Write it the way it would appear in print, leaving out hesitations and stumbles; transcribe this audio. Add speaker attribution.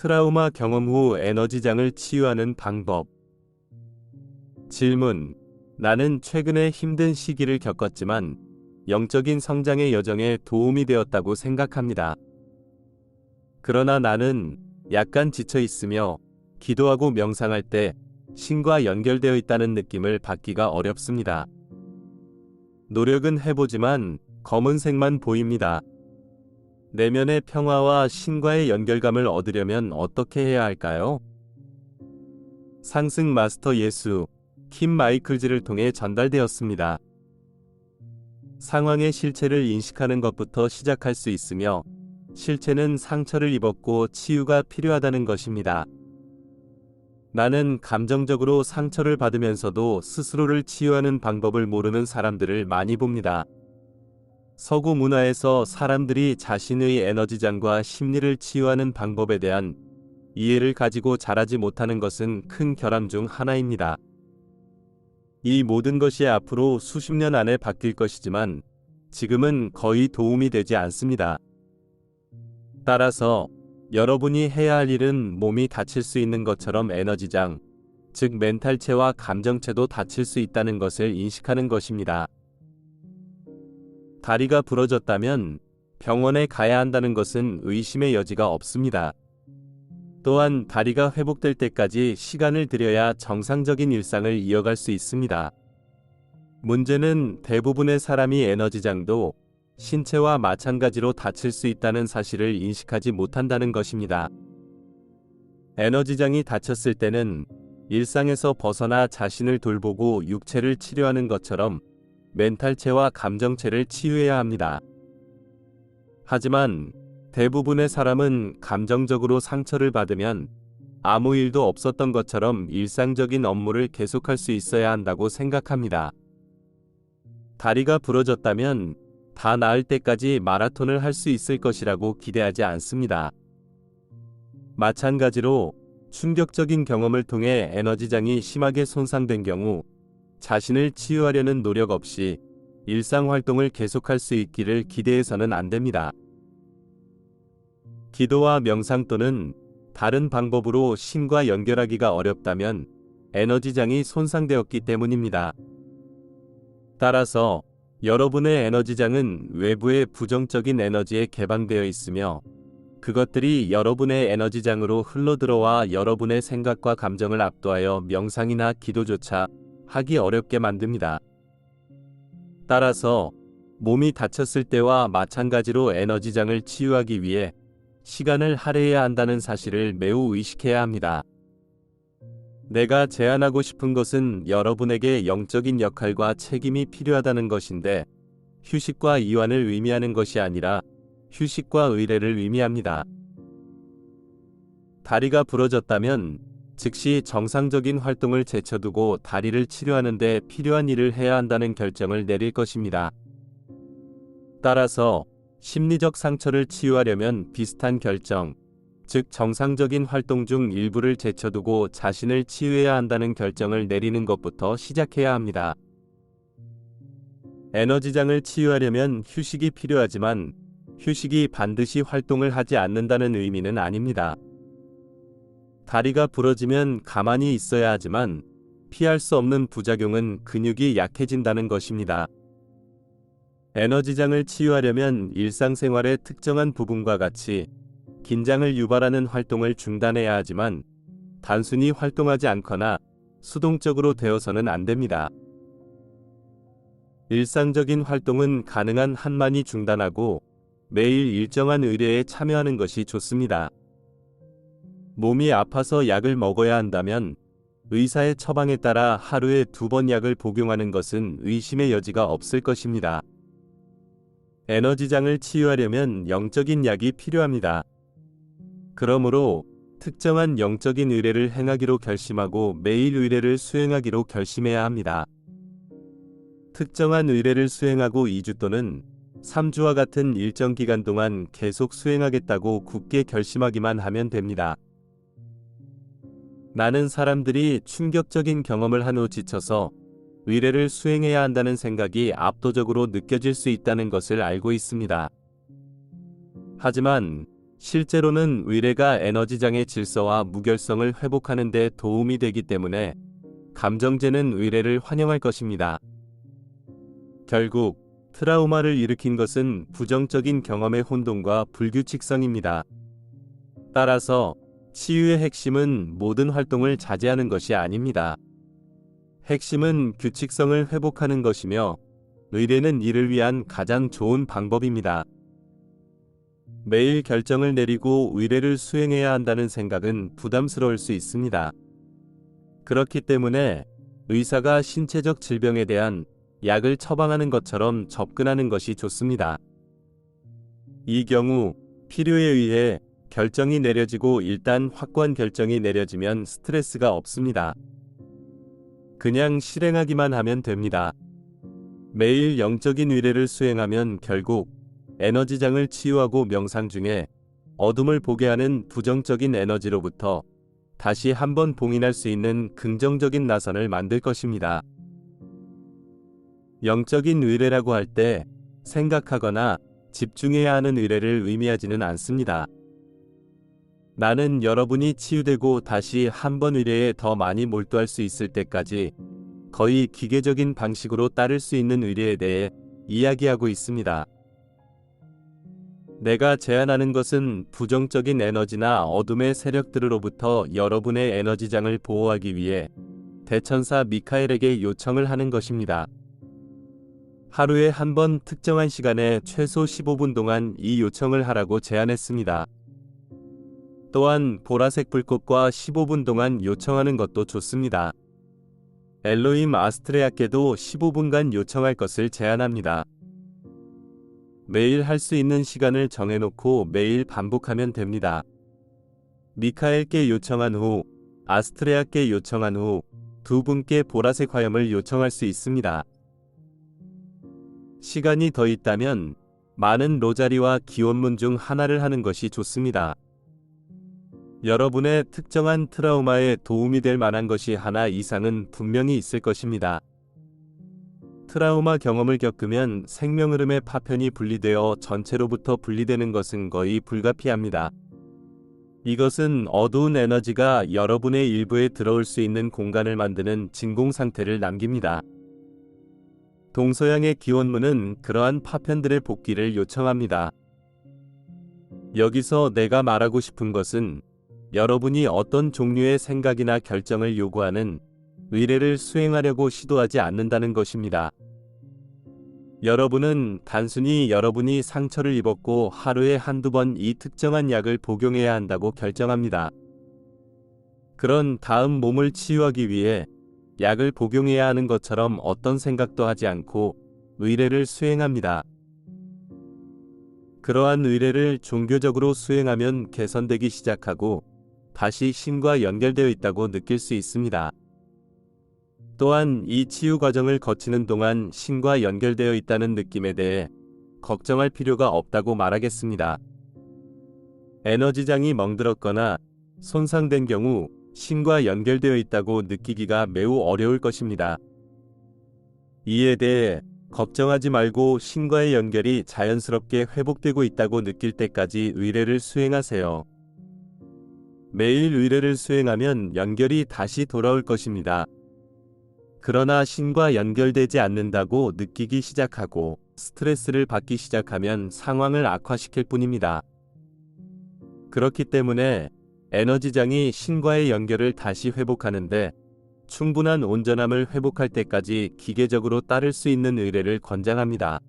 Speaker 1: 트라우마 경험 후 에너지장을 치유하는 방법. 질문. 나는 최근에 힘든 시기를 겪었지만 영적인 성장의 여정에 도움이 되었다고 생각합니다. 그러나 나는 약간 지쳐 있으며 기도하고 명상할 때 신과 연결되어 있다는 느낌을 받기가 어렵습니다. 노력은 해보지만 검은색만 보입니다. 내면의 평화와 신과의 연결감을 얻으려면 어떻게 해야 할까요? 상승 마스터 예수, 킴 마이클즈를 통해 전달되었습니다. 상황의 실체를 인식하는 것부터 시작할 수 있으며, 실체는 상처를 입었고 치유가 필요하다는 것입니다. 나는 감정적으로 상처를 받으면서도 스스로를 치유하는 방법을 모르는 사람들을 많이 봅니다. 서구 문화에서 사람들이 자신의 에너지장과 심리를 치유하는 방법에 대한 이해를 가지고 자라지 못하는 것은 큰 결함 중 하나입니다. 이 모든 것이 앞으로 수십 년 안에 바뀔 것이지만 지금은 거의 도움이 되지 않습니다. 따라서 여러분이 해야 할 일은 몸이 다칠 수 있는 것처럼 에너지장, 즉 멘탈체와 감정체도 다칠 수 있다는 것을 인식하는 것입니다. 다리가 부러졌다면 병원에 가야 한다는 것은 의심의 여지가 없습니다. 또한 다리가 회복될 때까지 시간을 들여야 정상적인 일상을 이어갈 수 있습니다. 문제는 대부분의 사람이 에너지장도 신체와 마찬가지로 다칠 수 있다는 사실을 인식하지 못한다는 것입니다. 에너지장이 다쳤을 때는 일상에서 벗어나 자신을 돌보고 육체를 치료하는 것처럼 멘탈체와 감정체를 치유해야 합니다. 하지만 대부분의 사람은 감정적으로 상처를 받으면 아무 일도 없었던 것처럼 일상적인 업무를 계속할 수 있어야 한다고 생각합니다. 다리가 부러졌다면 다 나을 때까지 마라톤을 할 수 있을 것이라고 기대하지 않습니다. 마찬가지로 충격적인 경험을 통해 에너지장이 심하게 손상된 경우 자신을 치유하려는 노력 없이 일상 활동을 계속할 수 있기를 기대해서는 안 됩니다. 기도와 명상 또는 다른 방법으로 신과 연결하기가 어렵다면 에너지장이 손상되었기 때문입니다. 따라서 여러분의 에너지장은 외부의 부정적인 에너지에 개방되어 있으며 그것들이 여러분의 에너지장으로 흘러들어와 여러분의 생각과 감정을 압도하여 명상이나 기도조차 하기 어렵게 만듭니다. 따라서 몸이 다쳤을 때와 마찬가지로 에너지장을 치유하기 위해 시간을 할애해야 한다는 사실을 매우 의식해야 합니다. 내가 제안하고 싶은 것은 여러분에게 영적인 역할과 책임이 필요하다는 것인데 휴식과 이완을 의미하는 것이 아니라 휴식과 의뢰를 의미합니다. 다리가 부러졌다면 즉시 정상적인 활동을 제쳐두고 다리를 치료하는 데 필요한 일을 해야 한다는 결정을 내릴 것입니다. 따라서 심리적 상처를 치유하려면 비슷한 결정, 즉 정상적인 활동 중 일부를 제쳐두고 자신을 치유해야 한다는 결정을 내리는 것부터 시작해야 합니다. 에너지장을 치유하려면 휴식이 필요하지만 휴식이 반드시 활동을 하지 않는다는 의미는 아닙니다. 다리가 부러지면 가만히 있어야 하지만 피할 수 없는 부작용은 근육이 약해진다는 것입니다. 에너지장을 치유하려면 일상생활의 특정한 부분과 같이 긴장을 유발하는 활동을 중단해야 하지만 단순히 활동하지 않거나 수동적으로 되어서는 안 됩니다. 일상적인 활동은 가능한 한만히 중단하고 매일 일정한 의뢰에 참여하는 것이 좋습니다. 몸이 아파서 약을 먹어야 한다면 의사의 처방에 따라 하루에 2번 약을 복용하는 것은 의심의 여지가 없을 것입니다. 에너지장을 치유하려면 영적인 약이 필요합니다. 그러므로 특정한 영적인 의뢰를 행하기로 결심하고 매일 의뢰를 수행하기로 결심해야 합니다. 특정한 의뢰를 수행하고 2주 또는 3주와 같은 일정 기간 동안 계속 수행하겠다고 굳게 결심하기만 하면 됩니다. 많은 사람들이 충격적인 경험을 한 후 지쳐서 의뢰를 수행해야 한다는 생각이 압도적으로 느껴질 수 있다는 것을 알고 있습니다. 하지만 실제로는 의뢰가 에너지장의 질서와 무결성을 회복하는 데 도움이 되기 때문에 감정제는 의뢰를 환영할 것입니다. 결국 트라우마를 일으킨 것은 부정적인 경험의 혼돈과 불규칙성입니다. 따라서 치유의 핵심은 모든 활동을 자제하는 것이 아닙니다. 핵심은 규칙성을 회복하는 것이며 의뢰는 이를 위한 가장 좋은 방법입니다. 매일 결정을 내리고 의뢰를 수행해야 한다는 생각은 부담스러울 수 있습니다. 그렇기 때문에 의사가 신체적 질병에 대한 약을 처방하는 것처럼 접근하는 것이 좋습니다. 이 경우 필요에 의해 결정이 내려지고 일단 확고한 결정이 내려지면 스트레스가 없습니다. 그냥 실행하기만 하면 됩니다. 매일 영적인 의뢰를 수행하면 결국 에너지장을 치유하고 명상 중에 어둠을 보게 하는 부정적인 에너지로부터 다시 한번 봉인할 수 있는 긍정적인 나선을 만들 것입니다. 영적인 의뢰라고 할 때 생각하거나 집중해야 하는 의뢰를 의미하지는 않습니다. 나는 여러분이 치유되고 다시 한번 의뢰에 더 많이 몰두할 수 있을 때까지 거의 기계적인 방식으로 따를 수 있는 의뢰에 대해 이야기하고 있습니다. 내가 제안하는 것은 부정적인 에너지나 어둠의 세력들로부터 여러분의 에너지장을 보호하기 위해 대천사 미카엘에게 요청을 하는 것입니다. 하루에 한 번 특정한 시간에 최소 15분 동안 이 요청을 하라고 제안했습니다. 또한 보라색 불꽃과 15분 동안 요청하는 것도 좋습니다. 엘로힘 아스트레아께도 15분간 요청할 것을 제안합니다. 매일 할 수 있는 시간을 정해놓고 매일 반복하면 됩니다. 미카엘께 요청한 후, 아스트레아께 요청한 후 두 분께 보라색 화염을 요청할 수 있습니다. 시간이 더 있다면 많은 로자리와 기원문 중 하나를 하는 것이 좋습니다. 여러분의 특정한 트라우마에 도움이 될 만한 것이 하나 이상은 분명히 있을 것입니다. 트라우마 경험을 겪으면 생명 흐름의 파편이 분리되어 전체로부터 분리되는 것은 거의 불가피합니다. 이것은 어두운 에너지가 여러분의 일부에 들어올 수 있는 공간을 만드는 진공 상태를 남깁니다. 동서양의 기원문은 그러한 파편들의 복귀를 요청합니다. 여기서 내가 말하고 싶은 것은 여러분이 어떤 종류의 생각이나 결정을 요구하는 의뢰를 수행하려고 시도하지 않는다는 것입니다. 여러분은 단순히 여러분이 상처를 입었고 하루에 한두 번 이 특정한 약을 복용해야 한다고 결정합니다. 그런 다음 몸을 치유하기 위해 약을 복용해야 하는 것처럼 어떤 생각도 하지 않고 의뢰를 수행합니다. 그러한 의뢰를 종교적으로 수행하면 개선되기 시작하고 다시 신과 연결되어 있다고 느낄 수 있습니다. 또한 이 치유 과정을 거치는 동안 신과 연결되어 있다는 느낌에 대해 걱정할 필요가 없다고 말하겠습니다. 에너지장이 멍들었거나 손상된 경우 신과 연결되어 있다고 느끼기가 매우 어려울 것입니다. 이에 대해 걱정하지 말고 신과의 연결이 자연스럽게 회복되고 있다고 느낄 때까지 의뢰를 수행하세요. 매일 의뢰를 수행하면 연결이 다시 돌아올 것입니다. 그러나 신과 연결되지 않는다고 느끼기 시작하고 스트레스를 받기 시작하면 상황을 악화시킬 뿐입니다. 그렇기 때문에 에너지장이 신과의 연결을 다시 회복하는데 충분한 온전함을 회복할 때까지 기계적으로 따를 수 있는 의뢰를 권장합니다.